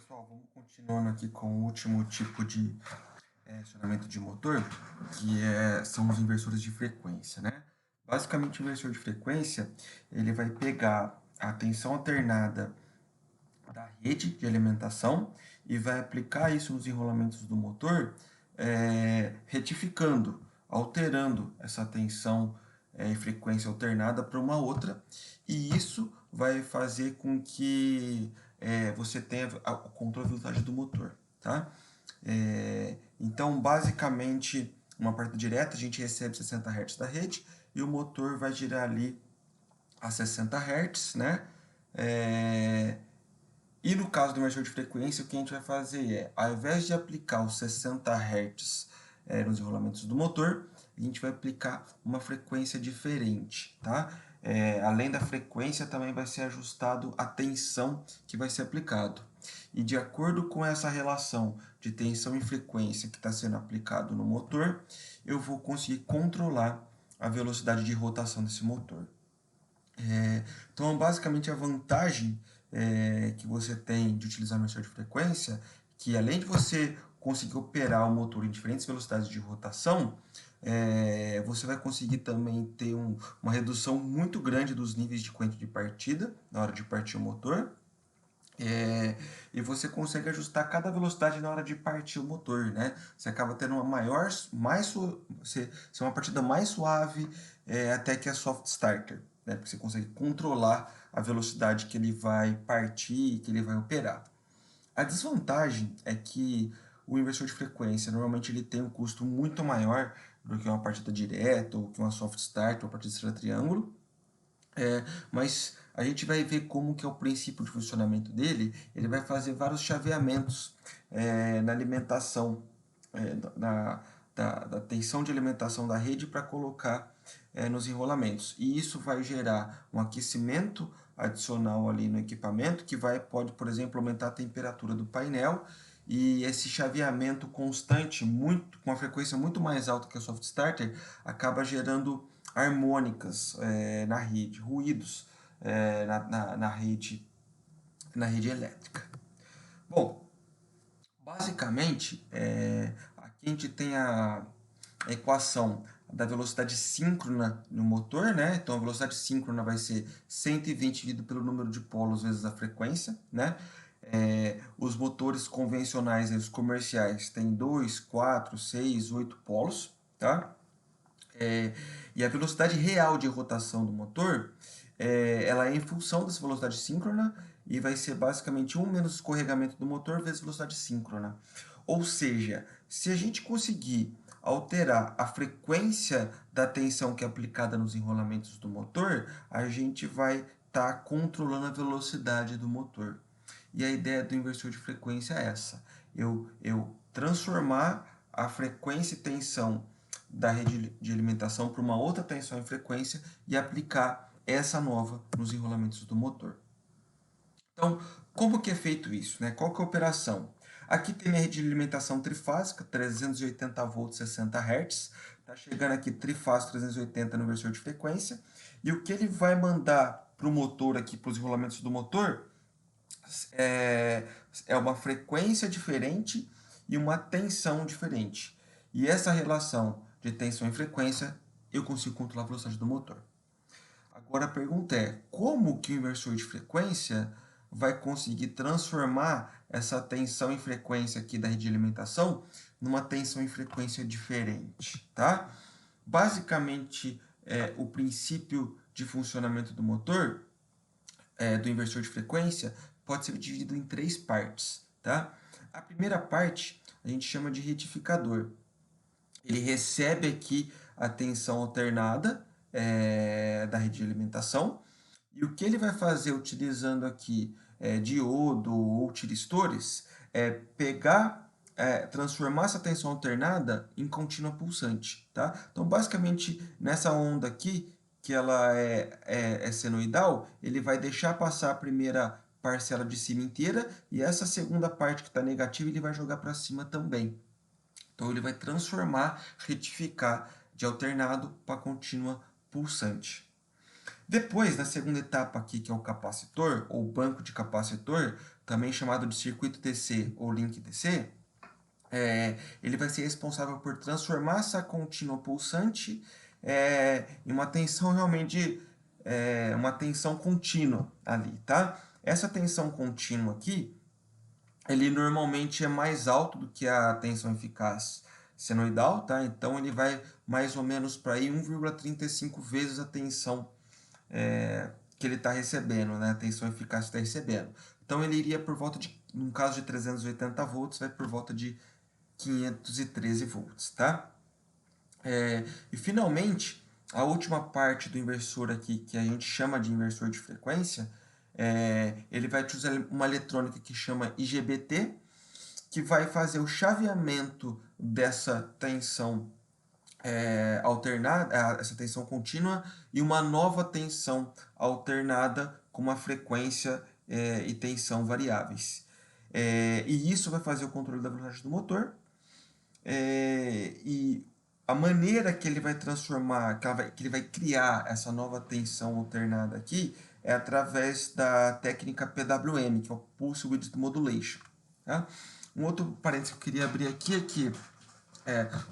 Pessoal, vamos continuando aqui com o último tipo de acionamento de motor, são os inversores de frequência, né? Basicamente, o inversor de frequência, ele vai pegar a tensão alternada da rede de alimentação e vai aplicar isso nos enrolamentos do motor, retificando, alterando essa tensão e frequência alternada para uma outra, e isso vai fazer com que você tenha o controle da velocidade do motor, tá? Então, basicamente, uma partida direta, a gente recebe 60 Hz da rede e o motor vai girar ali a 60 Hz, né? E no caso do inversor de frequência, o que a gente vai fazer ao invés de aplicar os 60 Hz nos enrolamentos do motor, a gente vai aplicar uma frequência diferente, tá? Além da frequência, também vai ser ajustado a tensão que vai ser aplicado. E de acordo com essa relação de tensão e frequência que está sendo aplicado no motor, eu vou conseguir controlar a velocidade de rotação desse motor. Então, basicamente, a vantagem que você tem de utilizar o inversor de frequência, que além de você conseguir operar o motor em diferentes velocidades de rotação, você vai conseguir também ter uma redução muito grande dos níveis de corrente de partida na hora de partir o motor. E você consegue ajustar cada velocidade na hora de partir o motor, né? Você acaba tendo uma partida mais suave até que a soft starter, né? Porque você consegue controlar a velocidade que ele vai partir e que ele vai operar. A desvantagem é que o inversor de frequência normalmente ele tem um custo muito maior do que uma partida direta ou que uma soft start ou uma partida estrela triângulo. Mas a gente vai ver como que é o princípio de funcionamento dele. Ele vai fazer vários chaveamentos na alimentação, da tensão de alimentação da rede para colocar nos enrolamentos. E isso vai gerar um aquecimento adicional ali no equipamento, que pode, por exemplo, aumentar a temperatura do painel. E esse chaveamento constante, com uma frequência muito mais alta que a soft starter, acaba gerando harmônicas na rede, ruídos na rede elétrica. Bom, basicamente, aqui a gente tem a equação da velocidade síncrona no motor, né? Então, a velocidade síncrona vai ser 120 dividido pelo número de polos vezes a frequência, né? Os motores convencionais, os comerciais, têm 2, 4, 6, 8 polos, tá? E a velocidade real de rotação do motor, ela é em função dessa velocidade síncrona e vai ser basicamente 1 menos escorregamento do motor vezes velocidade síncrona. Ou seja, se a gente conseguir alterar a frequência da tensão que é aplicada nos enrolamentos do motor, a gente vai estar controlando a velocidade do motor. E a ideia do inversor de frequência é essa: eu transformar a frequência e tensão da rede de alimentação para uma outra tensão e frequência e aplicar essa nova nos enrolamentos do motor. Então, como que é feito isso, né? Qual que é a operação? Aqui tem minha rede de alimentação trifásica, 380 volts, 60 Hz. Está chegando aqui trifásico 380 no inversor de frequência. E o que ele vai mandar para o motor aqui, para os enrolamentos do motor, é uma frequência diferente e uma tensão diferente. E essa relação de tensão e frequência, eu consigo controlar a velocidade do motor. Agora a pergunta é, como que o inversor de frequência vai conseguir transformar essa tensão e frequência aqui da rede de alimentação numa tensão e frequência diferente, tá? Basicamente, o princípio de funcionamento do motor, do inversor de frequência, pode ser dividido em 3 partes, tá? A primeira parte a gente chama de retificador. Ele recebe aqui a tensão alternada da rede de alimentação, e o que ele vai fazer utilizando aqui diodo ou tiristores é transformar essa tensão alternada em contínua pulsante, tá? Então, basicamente, nessa onda aqui, que ela é senoidal, ele vai deixar passar a primeira parcela de cima inteira, e essa segunda parte que está negativa, ele vai jogar para cima também. Então, ele vai transformar, retificar de alternado para contínua pulsante. Depois, na segunda etapa aqui, que é o capacitor, ou banco de capacitor, também chamado de circuito DC ou link DC, ele vai ser responsável por transformar essa contínua pulsante em uma tensão realmente, uma tensão contínua ali, tá? Essa tensão contínua aqui, ele normalmente é mais alto do que a tensão eficaz senoidal, tá? Então ele vai mais ou menos para aí 1,35 vezes a tensão que ele está recebendo, né? A tensão eficaz que está recebendo. Então ele iria por volta de, no caso de 380 volts, vai por volta de 513 volts, tá? E finalmente, a última parte do inversor aqui, que a gente chama de inversor de frequência, ele vai usar uma eletrônica que chama IGBT, que vai fazer o chaveamento dessa tensão alternada, essa tensão contínua, e uma nova tensão alternada com uma frequência e tensão variáveis. E isso vai fazer o controle da velocidade do motor. E a maneira que ele vai transformar, que ele vai criar essa nova tensão alternada aqui, é através da técnica PWM, que é o Pulse Width Modulation. Tá? Um outro parênteses que eu queria abrir aqui é que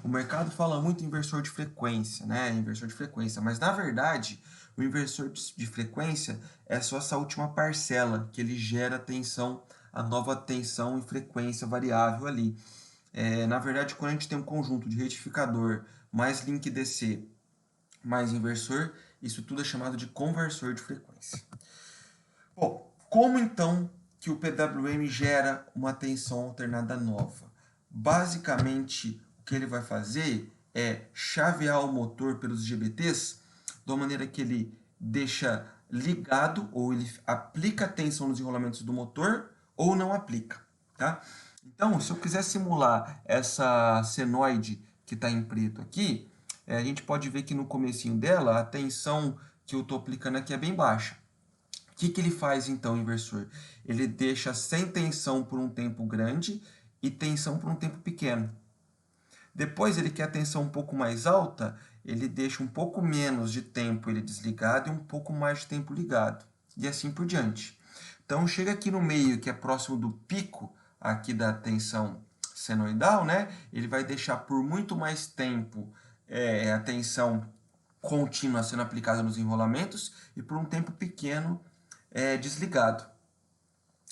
o mercado fala muito em inversor de frequência, né? Inversor de frequência, mas na verdade o inversor de frequência é só essa última parcela que ele gera tensão, a nova tensão e frequência variável ali. Na verdade, quando a gente tem um conjunto de retificador mais link DC mais inversor, isso tudo é chamado de conversor de frequência. Bom, como então que o PWM gera uma tensão alternada nova? Basicamente, o que ele vai fazer é chavear o motor pelos IGBTs de uma maneira que ele deixa ligado, ou ele aplica tensão nos enrolamentos do motor, ou não aplica, tá? Então, se eu quiser simular essa senoide que está em preto aqui, a gente pode ver que no comecinho dela, a tensão que eu estou aplicando aqui é bem baixa. O que ele faz então, o inversor? Ele deixa sem tensão por um tempo grande e tensão por um tempo pequeno. Depois ele quer a tensão um pouco mais alta, ele deixa um pouco menos de tempo ele desligado e um pouco mais de tempo ligado. E assim por diante. Então chega aqui no meio, que é próximo do pico aqui da tensão senoidal, né? Ele vai deixar por muito mais tempo a tensão contínua sendo aplicada nos enrolamentos e por um tempo pequeno desligado.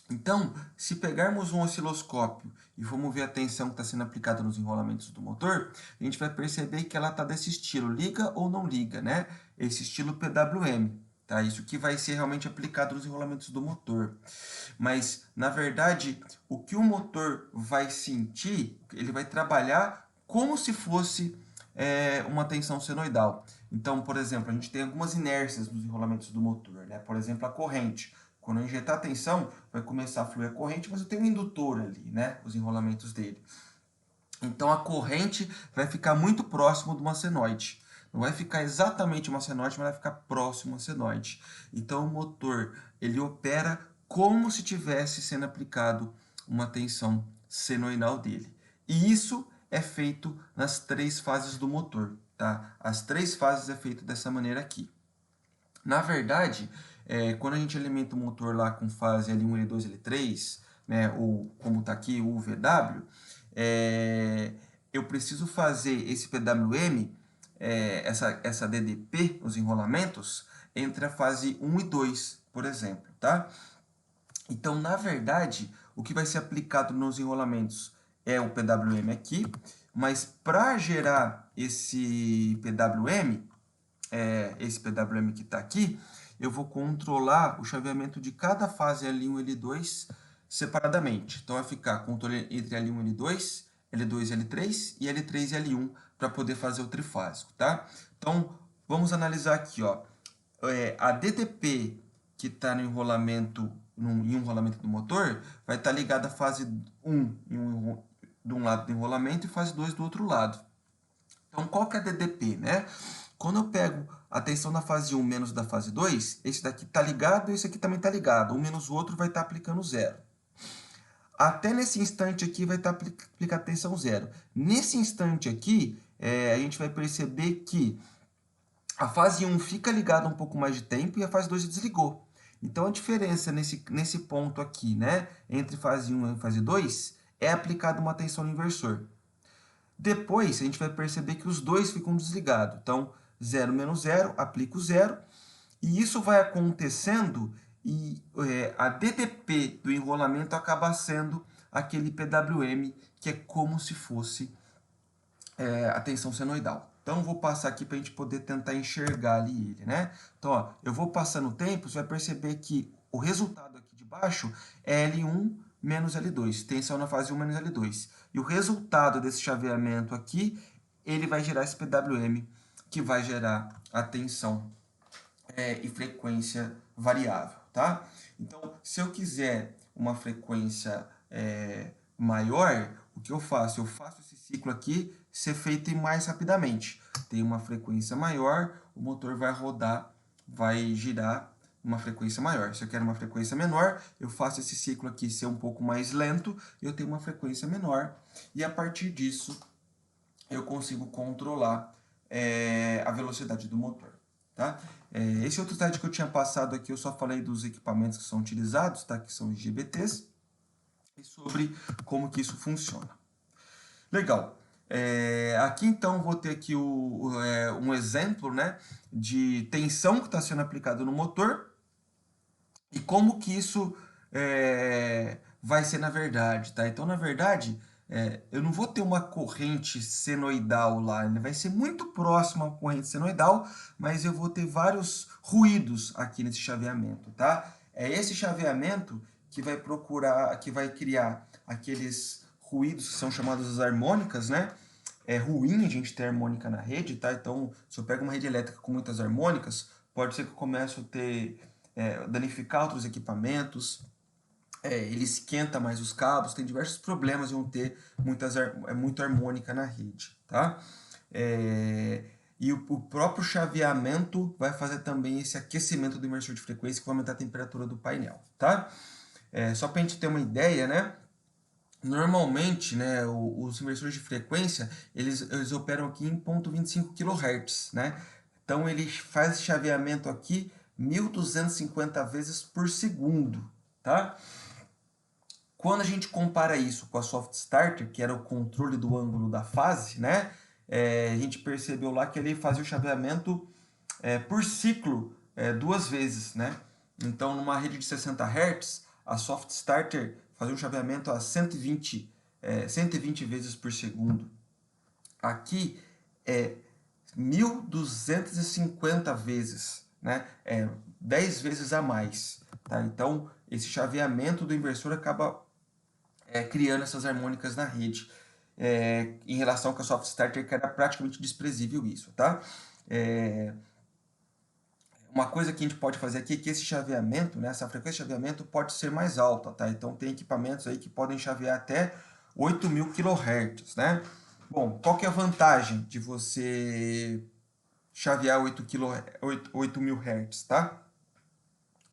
Então, se pegarmos um osciloscópio e formos ver a tensão que está sendo aplicada nos enrolamentos do motor, a gente vai perceber que ela está desse estilo, liga ou não liga, né? Esse estilo PWM, tá? Isso que vai ser realmente aplicado nos enrolamentos do motor. Mas, na verdade, o que o motor vai sentir, ele vai trabalhar como se fosse uma tensão senoidal. Então, por exemplo, a gente tem algumas inércias nos enrolamentos do motor, né? Por exemplo, a corrente. Quando eu injetar a tensão, vai começar a fluir a corrente, mas eu tenho um indutor ali, né? Os enrolamentos dele. Então, a corrente vai ficar muito próximo de uma senoide. Não vai ficar exatamente uma senoide, mas vai ficar próximo a uma senoide. Então, o motor, ele opera como se tivesse sendo aplicado uma tensão senoidal dele. E isso é feito nas 3 fases do motor, tá? As 3 fases é feito dessa maneira aqui. Na verdade, quando a gente alimenta o motor lá com fase L1, L2, L3, né, ou como está aqui o VW, eu preciso fazer esse PWM, essa DDP, os enrolamentos, entre a fase 1 e 2, por exemplo, tá? Então, na verdade, o que vai ser aplicado nos enrolamentos é o PWM aqui, mas para gerar esse PWM que está aqui, eu vou controlar o chaveamento de cada fase L1 e L2 separadamente. Então, vai ficar controle entre L1 e L2, L2 e L3 e L3 e L1 para poder fazer o trifásico, tá? Então, vamos analisar aqui, ó. A DTP que está no enrolamento, em um enrolamento do motor, vai estar ligada à fase 1 de um lado do enrolamento e fase 2 do outro lado. Então, qual que é a DDP, né? Quando eu pego a tensão da fase 1 menos da fase 2, esse daqui está ligado e esse aqui também está ligado. Um menos o outro vai estar aplicando zero. Até nesse instante aqui vai estar aplicando tensão zero. Nesse instante aqui, a gente vai perceber que a fase 1 fica ligada um pouco mais de tempo e a fase 2 desligou. Então, a diferença nesse ponto aqui, né, entre fase 1 e fase 2, é aplicada uma tensão no inversor. Depois, a gente vai perceber que os dois ficam desligados. Então, 0 menos 0, aplica o 0. E isso vai acontecendo e a DDP do enrolamento acaba sendo aquele PWM, que é como se fosse a tensão senoidal. Então, vou passar aqui para a gente poder tentar enxergar ali ele, né? Então, ó, eu vou passando o tempo, você vai perceber que o resultado aqui de baixo é L1 menos L2, tensão na fase 1 menos L2. E o resultado desse chaveamento aqui, ele vai gerar esse PWM, que vai gerar a tensão e frequência variável, tá? Então, se eu quiser uma frequência maior, o que eu faço? Eu faço esse ciclo aqui ser feito mais rapidamente. Tem uma frequência maior, o motor vai rodar, vai girar uma frequência maior. Se eu quero uma frequência menor, eu faço esse ciclo aqui ser um pouco mais lento, eu tenho uma frequência menor, e a partir disso eu consigo controlar a velocidade do motor. Tá? Esse outro slide que eu tinha passado aqui, eu só falei dos equipamentos que são utilizados, tá? Que são os GBTs, e sobre como que isso funciona. Legal. Aqui então vou ter aqui um exemplo, né, de tensão que está sendo aplicada no motor e como que isso vai ser na verdade, tá? Então, na verdade, eu não vou ter uma corrente senoidal lá, ele vai ser muito próximo à corrente senoidal, mas eu vou ter vários ruídos aqui nesse chaveamento, tá? É esse chaveamento que vai procurar, que vai criar aqueles ruídos que são chamados harmônicas, né? É ruim a gente ter harmônica na rede, tá? Então, se eu pego uma rede elétrica com muitas harmônicas, pode ser que eu comece a ter danificar outros equipamentos, ele esquenta mais os cabos, tem diversos problemas em ter muita harmônica na rede, tá? E o próprio chaveamento vai fazer também esse aquecimento do inversor de frequência que vai aumentar a temperatura do painel, tá? Só para a gente ter uma ideia, né? Normalmente, né, os inversores de frequência, eles operam aqui em 0,25 kHz, né? Então, ele faz esse chaveamento aqui 1.250 vezes por segundo, tá? Quando a gente compara isso com a Soft Starter, que era o controle do ângulo da fase, né? A gente percebeu lá que ele fazia o chaveamento por ciclo 2 vezes, né? Então, numa rede de 60 Hz, a Soft Starter fazia um chaveamento a 120 vezes por segundo. Aqui é 1.250 vezes, né? 10 vezes a mais, tá? Então, esse chaveamento do inversor acaba criando essas harmônicas na rede, em relação com a Soft Starter, que era praticamente desprezível isso, tá? Uma coisa que a gente pode fazer aqui é que esse chaveamento, né, essa frequência de chaveamento pode ser mais alta, tá? Então, tem equipamentos aí que podem chavear até 8.000 kHz, né? Bom, qual que é a vantagem de você chavear 8.000 Hz, tá?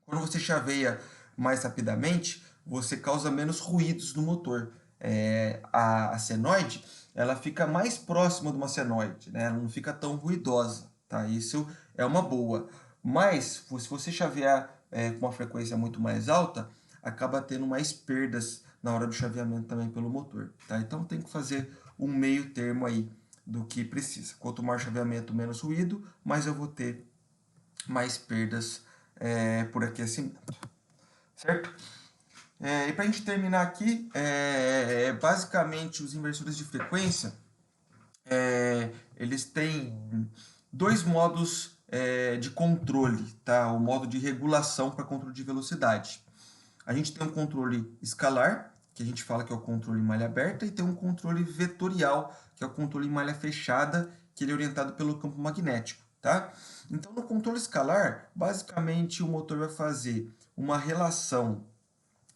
Quando você chaveia mais rapidamente, você causa menos ruídos no motor. A senoide, ela fica mais próxima de uma senoide, né? Ela não fica tão ruidosa, tá? Isso é uma boa. Mas, se você chavear com uma frequência muito mais alta, acaba tendo mais perdas na hora do chaveamento também pelo motor, tá? Então, tem que fazer um meio termo aí do que precisa. Quanto maior chaveamento, menos ruído, mas eu vou ter mais perdas por aquecimento, certo? E para a gente terminar aqui, basicamente os inversores de frequência, eles têm dois modos de controle, tá? O modo de regulação para controle de velocidade. A gente tem um controle escalar, que a gente fala que é o controle em malha aberta, e tem um controle vetorial, que é o controle em malha fechada, que ele é orientado pelo campo magnético, tá? Então, no controle escalar, basicamente o motor vai fazer uma relação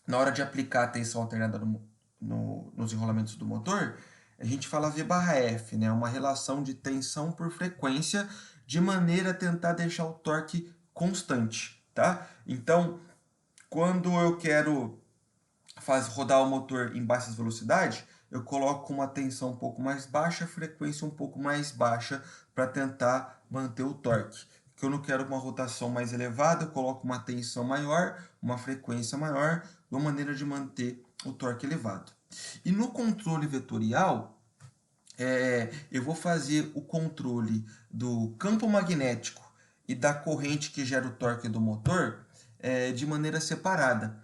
na hora de aplicar a tensão alternada nos enrolamentos do motor. A gente fala V/F, né? Uma relação de tensão por frequência, de maneira a tentar deixar o torque constante, tá? Então, quando eu quero rodar o motor em baixas velocidades, eu coloco uma tensão um pouco mais baixa, frequência um pouco mais baixa, para tentar manter o torque. Que eu não quero uma rotação mais elevada, eu coloco uma tensão maior, uma frequência maior, uma maneira de manter o torque elevado. E no controle vetorial, eu vou fazer o controle do campo magnético e da corrente que gera o torque do motor de maneira separada.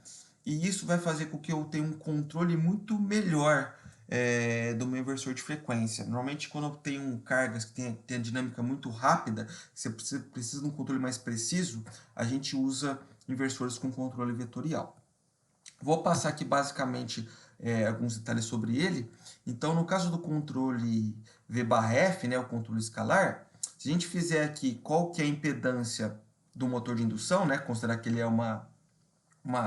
E isso vai fazer com que eu tenha um controle muito melhor do meu inversor de frequência. Normalmente, quando eu tenho cargas que tem a dinâmica muito rápida, você precisa de um controle mais preciso, a gente usa inversores com controle vetorial. Vou passar aqui basicamente alguns detalhes sobre ele. Então, no caso do controle V/F, né, o controle escalar, se a gente fizer aqui qual que é a impedância do motor de indução, né, considerar que ele é uma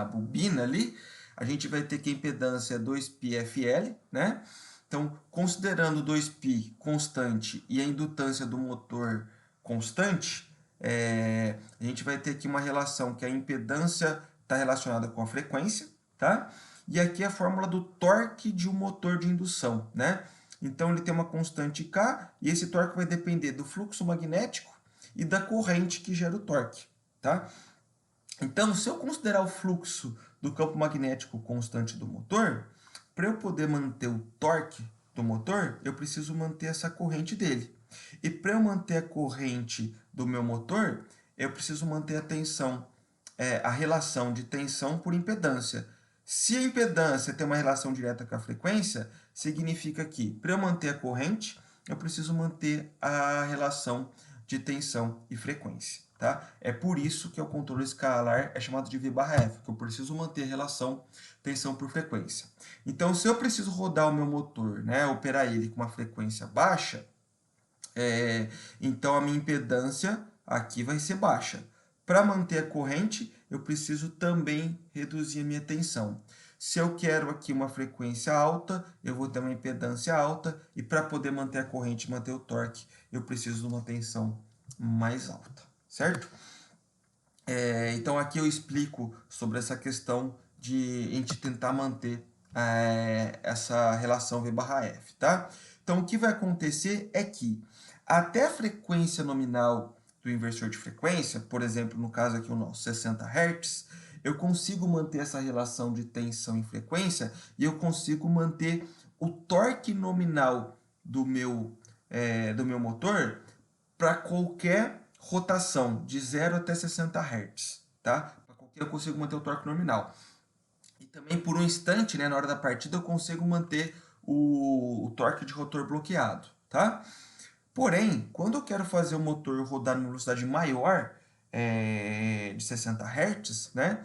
bobina ali, a gente vai ter que a impedância é 2πfL, né? Então, considerando 2π constante e a indutância do motor constante, a gente vai ter aqui uma relação que a impedância está relacionada com a frequência, tá? E aqui é a fórmula do torque de um motor de indução, né? Então, ele tem uma constante K e esse torque vai depender do fluxo magnético e da corrente que gera o torque, tá? Então, se eu considerar o fluxo do campo magnético constante do motor, para eu poder manter o torque do motor, eu preciso manter essa corrente dele. E para eu manter a corrente do meu motor, eu preciso manter a tensão, a relação de tensão por impedância. Se a impedância tem uma relação direta com a frequência, significa que para eu manter a corrente, eu preciso manter a relação de tensão e frequência. Tá? É por isso que o controle escalar é chamado de V/F, que eu preciso manter a relação tensão por frequência. Então, se eu preciso rodar o meu motor, né, operar ele com uma frequência baixa, então a minha impedância aqui vai ser baixa. Para manter a corrente, eu preciso também reduzir a minha tensão. Se eu quero aqui uma frequência alta, eu vou ter uma impedância alta, e para poder manter a corrente e manter o torque, eu preciso de uma tensão mais alta, certo? Então aqui eu explico sobre essa questão de a gente tentar manter essa relação V/F, tá? Então o que vai acontecer é que até a frequência nominal do inversor de frequência, por exemplo, no caso aqui o nosso 60 Hz, eu consigo manter essa relação de tensão e frequência e eu consigo manter o torque nominal do meu motor para qualquer rotação de 0 até 60 Hz, tá? Para qualquer eu consigo manter o torque nominal. E também por um instante, né, na hora da partida, eu consigo manter o torque de rotor bloqueado, tá? Porém, quando eu quero fazer o motor rodar numa velocidade maior, de 60 Hz, né,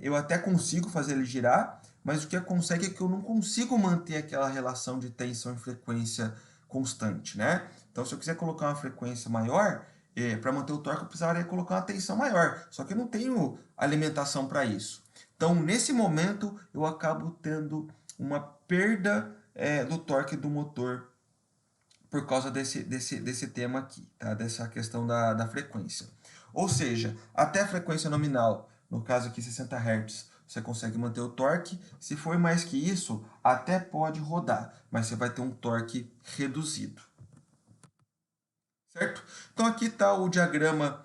eu até consigo fazer ele girar, mas o que consegue é que eu não consigo manter aquela relação de tensão e frequência constante, né? Então, se eu quiser colocar uma frequência maior, para manter o torque, eu precisaria colocar uma tensão maior. Só que eu não tenho alimentação para isso. Então, nesse momento, eu acabo tendo uma perda do torque do motor por causa desse tema aqui, tá? Dessa questão da frequência. Ou seja, até a frequência nominal, no caso aqui 60 Hz, você consegue manter o torque. Se for mais que isso, até pode rodar, mas você vai ter um torque reduzido. Certo? Então aqui está o diagrama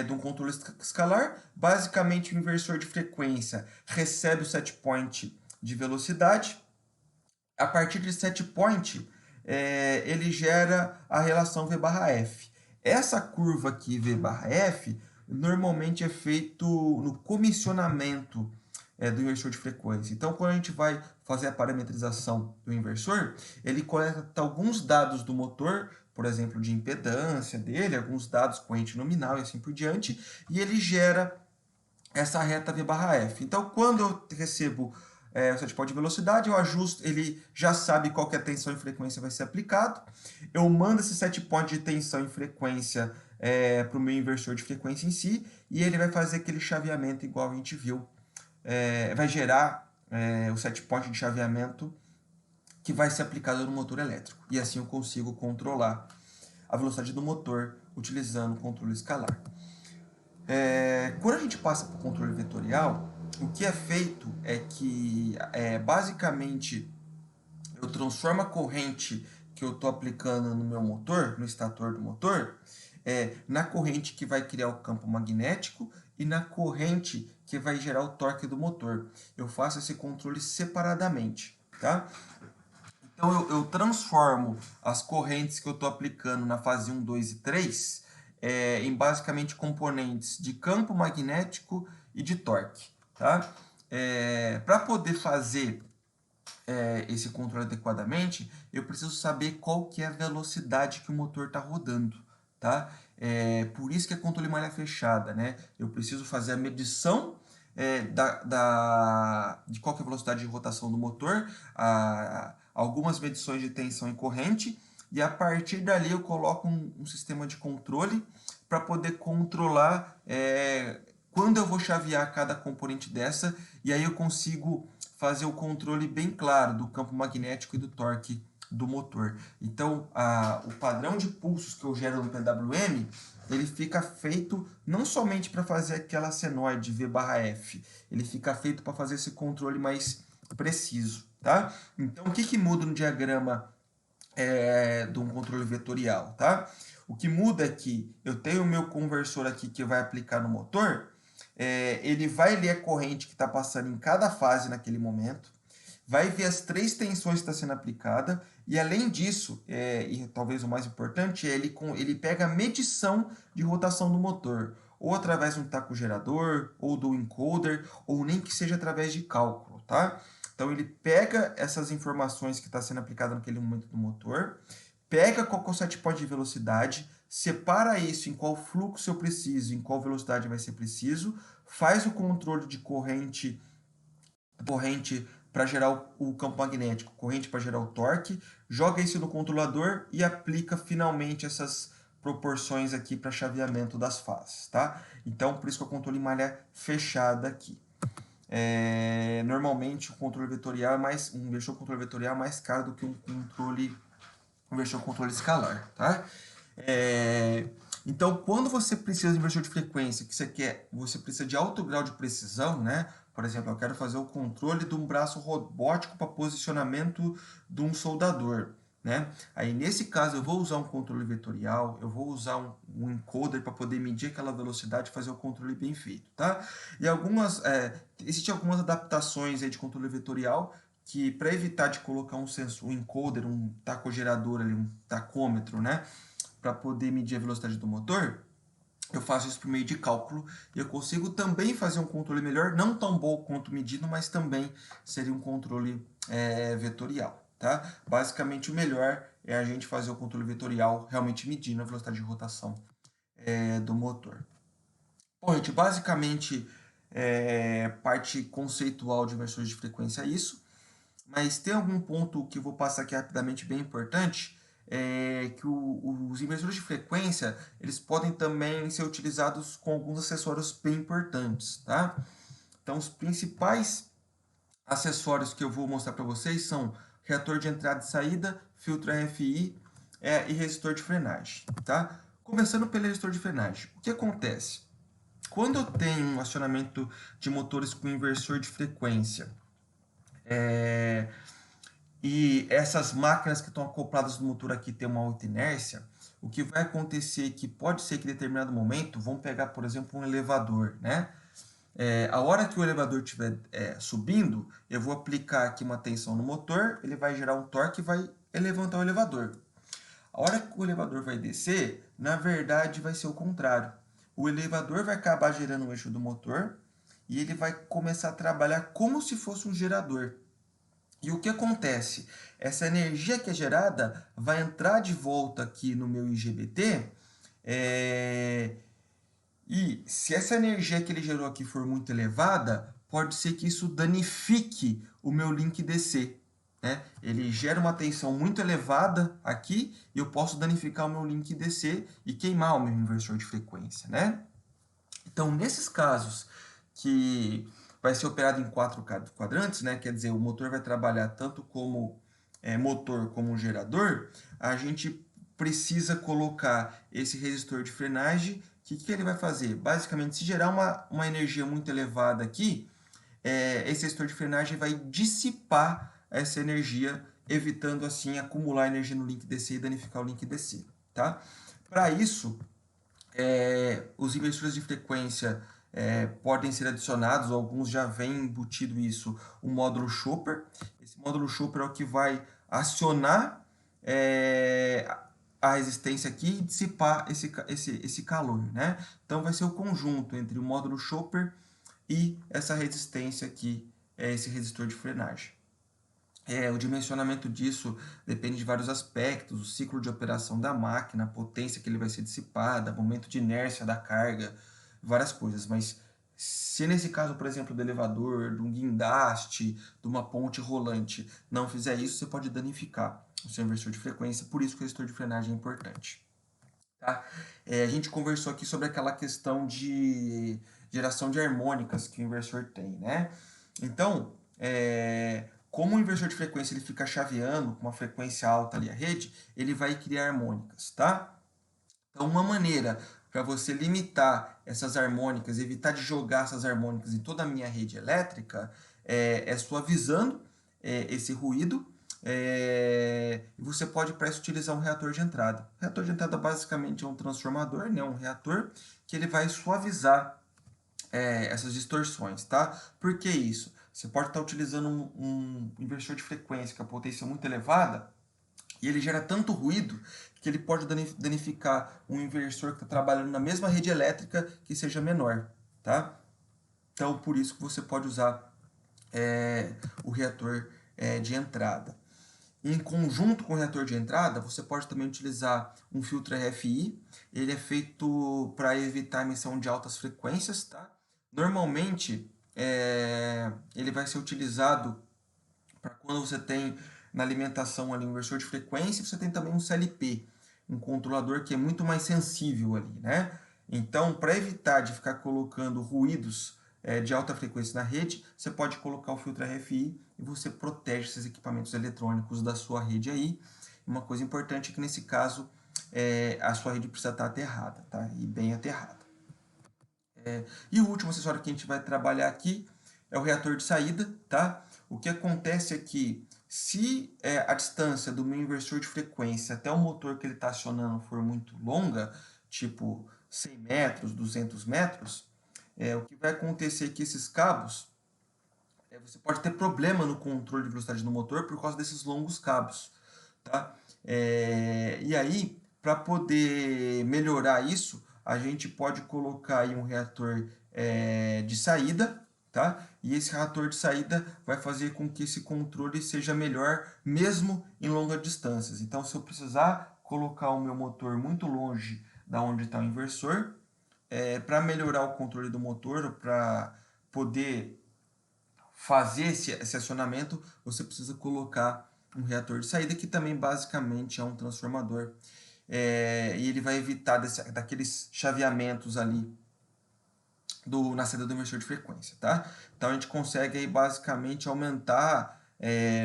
de um controle escalar. Basicamente, o inversor de frequência recebe o set point de velocidade. A partir de set point, ele gera a relação V/F. Essa curva aqui, V/F, normalmente é feito no comissionamento do inversor de frequência. Então, quando a gente vai fazer a parametrização do inversor, ele coleta alguns dados do motor, por exemplo, de impedância dele, alguns dados corrente nominal e assim por diante, e ele gera essa reta V/F. Então, quando eu recebo o set point de velocidade, eu ajusto, ele já sabe qual que é a tensão e frequência vai ser aplicado. Eu mando esse set point de tensão e frequência para o meu inversor de frequência em si, e ele vai fazer aquele chaveamento igual a gente viu. Vai gerar o set point de chaveamento que vai ser aplicado no motor elétrico. E assim eu consigo controlar a velocidade do motor utilizando o controle escalar. Quando a gente passa para o controle vetorial, o que é feito é que, basicamente, eu transformo a corrente que eu estou aplicando no meu motor, no estator do motor, na corrente que vai criar o campo magnético e na corrente que vai gerar o torque do motor. Eu faço esse controle separadamente, tá? Então, eu transformo as correntes que eu estou aplicando na fase 1, 2 e 3 em basicamente componentes de campo magnético e de torque, tá? Para poder fazer esse controle adequadamente, eu preciso saber qual que é a velocidade que o motor está rodando, tá? Por isso que é controle malha fechada, né? Eu preciso fazer a medição de qual que é a velocidade de rotação do motor, algumas medições de tensão e corrente, e a partir dali eu coloco um sistema de controle para poder controlar quando eu vou chavear cada componente dessa, e aí eu consigo fazer o controle bem claro do campo magnético e do torque do motor. Então, o padrão de pulsos que eu gero no PWM, ele fica feito não somente para fazer aquela senoide V/F, ele fica feito para fazer esse controle mais preciso, tá? Então, o que muda no diagrama de um controle vetorial, tá? O que muda é que eu tenho o meu conversor aqui que vai aplicar no motor, ele vai ler a corrente que está passando em cada fase naquele momento, vai ver as 3 tensões que está sendo aplicada, e além disso, e talvez o mais importante, ele pega a medição de rotação do motor, ou através de um tacogerador, ou do encoder, ou nem que seja através de cálculo, tá? Então ele pega essas informações que está sendo aplicada naquele momento do motor, pega qual é o set point de velocidade, separa isso em qual fluxo eu preciso, em qual velocidade vai ser preciso, faz o controle de corrente para gerar o campo magnético, corrente para gerar o torque, joga isso no controlador e aplica finalmente essas proporções aqui para chaveamento das fases, tá? Então, por isso que eu controle em malha fechada aqui. Normalmente, o controle vetorial um inversor controle vetorial é mais caro do que um inversor controle escalar, tá? Então, quando você precisa de inversor de frequência, você precisa de alto grau de precisão, né? Por exemplo, eu quero fazer o controle de um braço robótico para posicionamento de um soldador, né? Aí, nesse caso, eu vou usar um controle vetorial, eu vou usar um encoder para poder medir aquela velocidade e fazer o controle bem feito, tá? E existem algumas adaptações aí de controle vetorial que, para evitar de colocar um sensor, um encoder, um tacogerador ali, um tacômetro, né? Para poder medir a velocidade do motor, eu faço isso por meio de cálculo e eu consigo também fazer um controle melhor, não tão bom quanto medido, mas também seria um controle vetorial, tá? Basicamente, o melhor é a gente fazer o controle vetorial realmente medindo a velocidade de rotação do motor. Bom, gente, basicamente, parte conceitual de inversores de frequência é isso, mas tem algum ponto que eu vou passar aqui rapidamente bem importante, que os inversores de frequência, eles podem também ser utilizados com alguns acessórios bem importantes, tá? Então, os principais acessórios que eu vou mostrar para vocês são reator de entrada e saída, filtro RFI e resistor de frenagem, tá? Começando pelo resistor de frenagem. O que acontece? Quando eu tenho um acionamento de motores com inversor de frequência, e essas máquinas que estão acopladas no motor aqui têm uma alta inércia, o que vai acontecer é que pode ser que em determinado momento, vamos pegar, por exemplo, um elevador, né? A hora que o elevador estiver subindo, eu vou aplicar aqui uma tensão no motor, ele vai gerar um torque e vai levantar o elevador. A hora que o elevador vai descer, na verdade vai ser o contrário. O elevador vai acabar gerando o eixo do motor e ele vai começar a trabalhar como se fosse um gerador. E o que acontece? Essa energia que é gerada vai entrar de volta aqui no meu IGBT, e se essa energia que ele gerou aqui for muito elevada, pode ser que isso danifique o meu link DC, né? Ele gera uma tensão muito elevada aqui e eu posso danificar o meu link DC e queimar o meu inversor de frequência, né? Então, nesses casos que vai ser operado em 4 quadrantes, né? Quer dizer, o motor vai trabalhar tanto como motor como gerador, a gente precisa colocar esse resistor de frenagem. O que ele vai fazer? Basicamente, se gerar uma energia muito elevada aqui, esse resistor de frenagem vai dissipar essa energia evitando assim acumular energia no link DC e danificar o link DC, tá? Para isso, os inversores de frequência podem ser adicionados, alguns já vêm embutido isso, o módulo Chopper. Esse módulo Chopper é o que vai acionar a resistência aqui e dissipar esse calor, né? Então vai ser o conjunto entre o módulo Chopper e essa resistência aqui, esse resistor de frenagem. O dimensionamento disso depende de vários aspectos, o ciclo de operação da máquina, a potência que ele vai ser dissipada, momento de inércia da carga, várias coisas. Mas se nesse caso, por exemplo, do elevador, de um guindaste, de uma ponte rolante, não fizer isso, você pode danificar o seu inversor de frequência, por isso que o resistor de frenagem é importante. Tá? A gente conversou aqui sobre aquela questão de geração de harmônicas que o inversor tem, né? Então, como o inversor de frequência ele fica chaveando com uma frequência alta ali a rede, ele vai criar harmônicas, tá? Então, uma maneira para você limitar essas harmônicas, evitar de jogar essas harmônicas em toda a minha rede elétrica, é suavizando esse ruído. E você pode para isso utilizar um reator de entrada. O reator de entrada basicamente é um transformador, né? Um reator que ele vai suavizar essas distorções, tá? Por que isso? Você pode estar utilizando um inversor de frequência com a potência muito elevada e ele gera tanto ruído que ele pode danificar um inversor que está trabalhando na mesma rede elétrica que seja menor, tá? Então, por isso que você pode usar o reator de entrada. Em conjunto com o reator de entrada, você pode também utilizar um filtro RFI. Ele é feito para evitar a emissão de altas frequências, tá? Normalmente, ele vai ser utilizado para quando você tem na alimentação ali um inversor de frequência, você tem também um CLP, um controlador que é muito mais sensível ali, né? Então, para evitar de ficar colocando ruídos de alta frequência na rede, você pode colocar o filtro RFI e você protege esses equipamentos eletrônicos da sua rede aí. Uma coisa importante é que nesse caso a sua rede precisa estar aterrada, tá? E bem aterrada. E o último acessório que a gente vai trabalhar aqui é o reator de saída, tá? O que acontece é que se a distância do meu inversor de frequência até o motor que ele está acionando for muito longa, tipo 100 metros, 200 metros, o que vai acontecer é que esses cabos, você pode ter problema no controle de velocidade do motor por causa desses longos cabos, tá? E aí, para poder melhorar isso, a gente pode colocar aí um reator de saída, tá? E esse reator de saída vai fazer com que esse controle seja melhor, mesmo em longas distâncias. Então, se eu precisar colocar o meu motor muito longe da onde está o inversor, para melhorar o controle do motor, para poder fazer esse acionamento, você precisa colocar um reator de saída, que também basicamente é um transformador. E ele vai evitar daqueles chaveamentos ali na saída do inversor de frequência, tá? Então a gente consegue aí basicamente aumentar,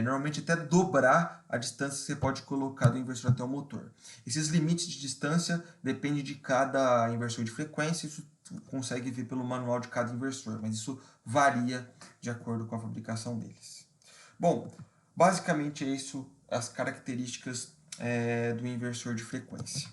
normalmente até dobrar a distância que você pode colocar do inversor até o motor. Esses limites de distância dependem de cada inversor de frequência, isso consegue ver pelo manual de cada inversor, mas isso varia de acordo com a fabricação deles. Bom, basicamente é isso as características do inversor de frequência.